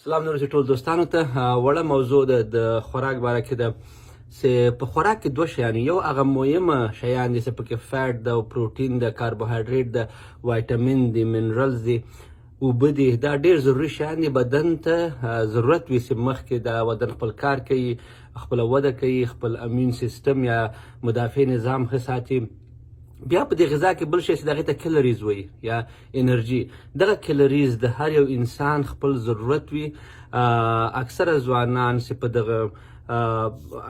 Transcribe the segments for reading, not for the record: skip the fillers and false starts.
سلام نور ټول دوستانو ته وړه موضوع د خوراک باره کې ده چې په خوراک کې دوه شیان یو هغه مهمه شیان دي چې پکې فیټ ده او پروټین ده کاربوهایډریټ ده وایټامین دي منرالز دي اوبه دي دا ډېر ضروري شیان دي بدن ته ضرورت وي چې مخکې دا بدن خپل کار کوي خپله وده کوي خپل امین سیستم یا مدافع نظام ښه ساتي بیا په دې غذا کې بل شی چې دغې ته کیلریز وایي یا انرژي دغه کیلریز د هر یو انسان خپل ضرورت وي اکثره ځوانان چې په دغه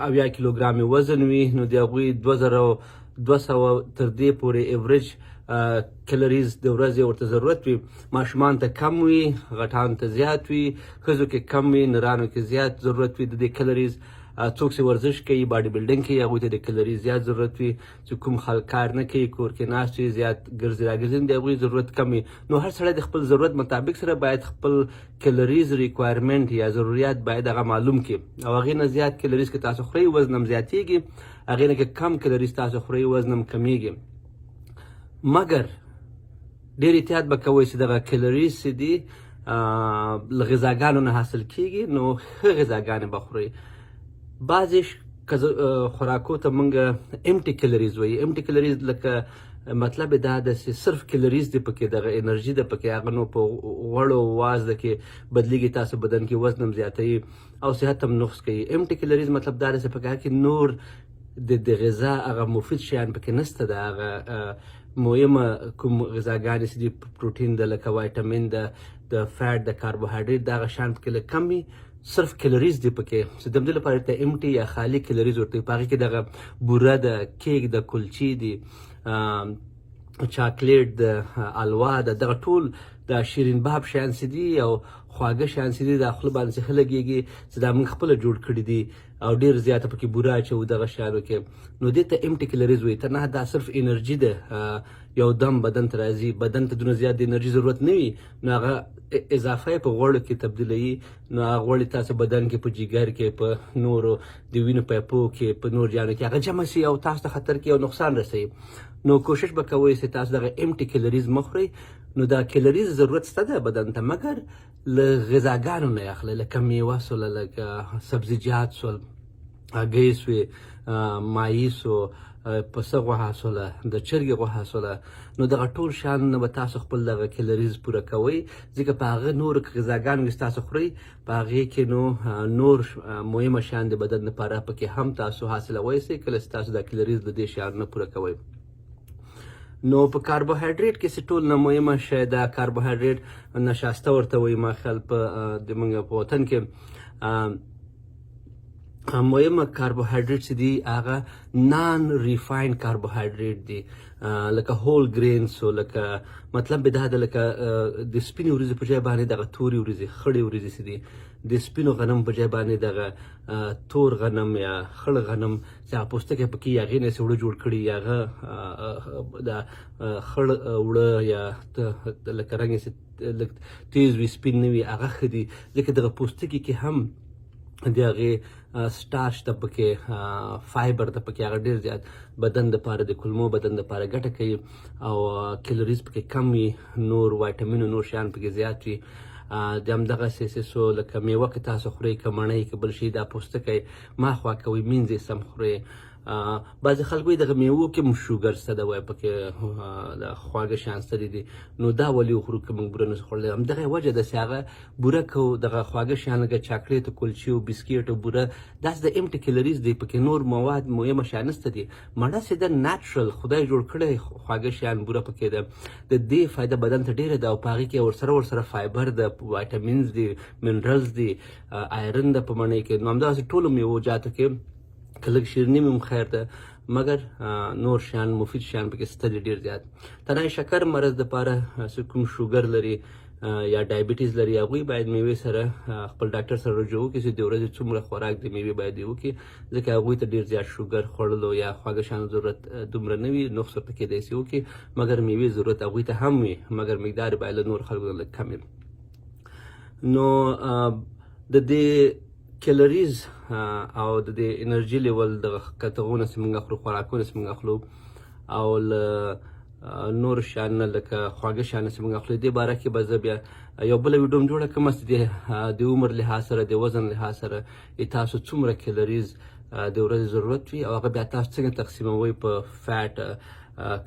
80 کیلوګرامه وزن وي نو د هغوی 2200 تر دې پورې ایوریج کیلریز د ورځې ورته ضرورت وي ماشومان ته کم وي غټانو ته زیات وي ښځو کې کم وي نرانو کې زیات ضرورت وي د دې کیلریز څوک چې ورزش کوي باډي بلډینګ کوي هغوی ته د کیلریز زیات ضرورت وي چې کوم خلک کار نه کوي کور کې ناست وي زیات ګرځي راګرځي د هغوی ضرورت کم وي نو هر سړی د خپل ضرورت مطابق سره باید خپل کیلریز ریکوایرمنټ یا ضروریات باید هغه معلوم کړي او هغې نه زیات کیلریز که تاسو خورئ وزن هم زیاتیږي هغې نه که کم کیلریز تاسو خورئ وزن هم کمیږي مګر ډېر احتیاط به کوئ چې دغه کیلریز چې دي له غذاګانو نه حاصل کیږي نو ښه غذاګانې به خورئ بعضې خوراکو ته موږ امټي کیلریز وایي امټي کیلریز لکه مطلب دا ده چې صرف کیلریز دی پکې دغه انرژي ده پکې هغه نو په غوړو وازده کې بدلیږي تاسو بدن کې وزن هم زیاتوي او صحت هم نقص کوي امټي کیلریز مطلب دا ده چې پکې کې نور د غذا هغه مفید شیان پکې نشته ده هغه مهمه کوم غذاګانې چې دي پروټین ده لکه وایټامین ده د فیټ د کاربوهایډریټ دغه شیان پکې لږ کم وي صرف کیلریز دی پکې چې د همدې لپاره ته امټي یا خالي کیلریز ورته وي په هغې کې دغه بوره ده کیک د کلچې دي چاکلیټ د الوا ده دغه ټول د شیرین باب شیان چې دي او خواږه شیان چې دي د خوله باندې چې ښه لګېږي چې دا موږ خپله جوړ کړي دي او ډېر زیاته پکې بوره اچوو دغه شیانو کې نو دې ته امټي کیلریز وایي تر نه دا صرف انرژي ده یو دم بدن ته راځي بدن ته دونه زیات د انرژي ضرورت نه وي نو هغه اضافه په غوړو کې تبدیلوي نو هغه غوړې تاسو بدن کې په جګر کې په نورو د وینو پیپو کې په نور جانو کې هغه جمع شي او تاسو ته خطر کې یو نقصان رسوي نو کوشش به کوئ چې تاسو دغه امټي کیلریز مه خورئ نو دا کیلریز ضرورت شته ده بدن ته مګر له غذاګانو نه یې اخلئ لکه میوه سوله لکه سبزیجات سول هګۍ سوې ماهي سو پسه غوښه سوله د چرګې غوښه سوله نو دغه ټول شیان نه به تاسو خپل دغه کیلریز پوره کوئ ځکه په هغه نورو غذاګانو چې تاسو خورئ په هغې کې نو نور مهمه شیان د بدن لپاره پکې هم تاسو حاصلوی شئ کله چې تاسو دا کیلریز د دې شیانو نه پوره کوئ نو په کاربوهایډریټ کې چې ټول نه مهمه شی دا کاربوهایډریټ نشاسته ورته وایي ما خیال په زموږ په وطن کې مهمه کاربوهایډریټ چې دي هغه نان ریفاینډ کاربوهایډریټ دي لکه هول ګرینز او لکه مطلب به دا ده لکه د سپینې وریځې په ځای باندې دغه تورې وریځې خړې وریځې چې دي د سپینو غنم په ځای باندې دغه تور غنم یا خړ غنم چې هغه پوستکی پکې هغې نه چې اوړه جوړ کړي یا هغه د خړ اوړه یا لکه رنګ یې لږ تیز وي سپین نه وي هغه ښه دي ځکه دغه پوستکي کې هم د هغې سټارچ ته پکې فایبر ته پکې هغه ډېر زیات بدن دپاره د کولمو بدن دپاره ګټه کوي او کیلریز پکې کم وي نور وایټامین نور شیان پکې زیات وي د همدغسې سیسو لکه میوه که تاسو خورئ که مڼۍ که بل شي دا پوستکی ما خوا کوئ مینځ یې سم خورئ بعضې خلک وایي دغه میوو کې هم شوګر شته ده وایي پکې د خواږه شیان شته دي نو دا ولې وخورو که موږ بوره نشو خوړلی همدغه یې وجه ده چې هغه بوره که دغه خواږه شیان لکه چاکلیټ او کلچې او بسکیټ او بوره داسې د امټي کیلریز دی پکې نور مواد مهمه شیان نشته دي مڼه چې ده ناچرل خدای جوړ کړی خواږه شیان بوره پکې ده د دې فایده بدن ته ډېره ده او په هغې کې ورسره فایبر ده وایټامینز دي منرلز دي آیرن ده په مڼۍ کې نو همدغسې ټولو میوو جاتو کې که لږ شیریني مې هم خیر ده مګر نور شیان مفید شیان پکې شته دي ډېر زیات تنها شکر مرض دپاره چې کوم شوګر لري یا ډایبټیز لري هغوی باید میوې سره خپل ډاکټر سره رجوع وکړي چې د ورځې څومره خوراک د میوې باید یې وکړي ځکه هغوی ته ډېر زیات شوګر خوړلو یا خواږه شیانو ضرورت دومره نه وي نقص ورته کیدی شي وکړي مګر میوې ضرورت هغوی ته هم وي مګر مقدار یې باید له نور خلکو نه لږ کم وي نو د دې کیلریز او د دې انرژي لیول دغه کتغونه چې موږ اخلو خوراکونه چې موږ اخلو او له نور شیان لکه خواږه شیان چې موږ اخلو دې باره کې به زه بیا یو بله ویډیو هم جوړه کړم چې د عمر لحاظ سره د وزن لحاظ سره تاسو څومره کیلریز د ورځې ضرورت وي او هغه بیا تاسو څنګه تقسیموئ په فیټ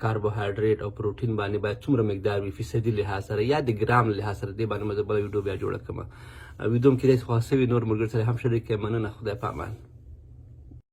کاربوهایډریټ او پروټین باندې باید څومره مقدار وي فیصدي لحاظ سره یا د ګرام لحاظ سره دې باندې زه بله ویډیو بیا جوړه کړم. ویډیو هم کېدای شي خوښ شوي نور ملګرو سره هم شریک کړئ. مننه. خدای په امان.